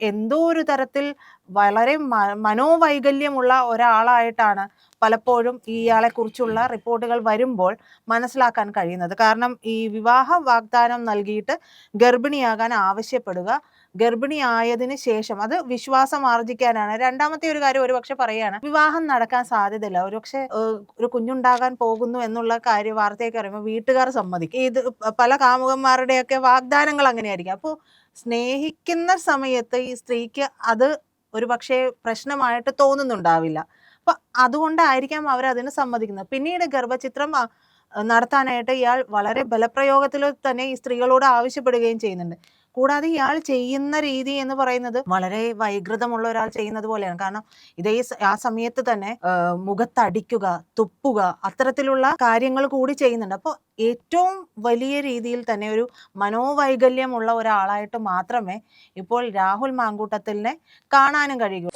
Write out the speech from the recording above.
എന്തോ ഒരു തരത്തിൽ വളരെ മനോവൈകല്യമുള്ള ഒരാളായിട്ടാണ് പലപ്പോഴും ഇയാളെ കുറിച്ചുള്ള റിപ്പോർട്ടുകൾ വരുമ്പോൾ മനസ്സിലാക്കാൻ കഴിയുന്നത്. കാരണം ഈ വിവാഹ വാഗ്ദാനം നൽകിയിട്ട് ഗർഭിണിയാകാൻ ആവശ്യപ്പെടുക, ഗർഭിണിയായതിന് ശേഷം അത് വിശ്വാസം ആർജിക്കാനാണ്. രണ്ടാമത്തെ ഒരു കാര്യം ഒരുപക്ഷെ പറയാണ്, വിവാഹം നടക്കാൻ സാധ്യതയില്ല, ഒരുപക്ഷെ ഒരു കുഞ്ഞുണ്ടാകാൻ പോകുന്നു എന്നുള്ള വാർത്തയൊക്കെ അറിയുമ്പോൾ വീട്ടുകാർ സമ്മതിക്കും. ഇത് പല കാമുകന്മാരുടെയൊക്കെ വാഗ്ദാനങ്ങൾ അങ്ങനെയായിരിക്കും. അപ്പോൾ സ്നേഹിക്കുന്ന സമയത്ത് ഈ സ്ത്രീക്ക് അത് ഒരുപക്ഷെ പ്രശ്നമായിട്ട് തോന്നുന്നുണ്ടാവില്ല. അപ്പൊ അതുകൊണ്ടായിരിക്കാം അവരതിന് സമ്മതിക്കുന്നത്. പിന്നീട് ഗർഭചിത്രം നടത്താനായിട്ട് ഇയാൾ വളരെ ബലപ്രയോഗത്തിൽ തന്നെ ഈ സ്ത്രീകളോട് ആവശ്യപ്പെടുകയും ചെയ്യുന്നുണ്ട്. കൂടാതെ ഇയാൾ ചെയ്യുന്ന രീതി എന്ന് പറയുന്നത് വളരെ വൈകൃതമുള്ള ഒരാൾ ചെയ്യുന്നത് പോലെയാണ്. കാരണം ആ സമയത്ത് തന്നെ മുഖത്തടിക്കുക, തുപ്പുക, അത്തരത്തിലുള്ള കാര്യങ്ങൾ കൂടി ചെയ്യുന്നുണ്ട്. അപ്പോൾ ഏറ്റവും വലിയ രീതിയിൽ തന്നെ ഒരു മനോവൈകല്യമുള്ള ഒരാളായിട്ട് മാത്രമേ ഇപ്പോൾ രാഹുൽ മാങ്കൂട്ടത്തിലിനെ കാണാനും കഴിയൂ.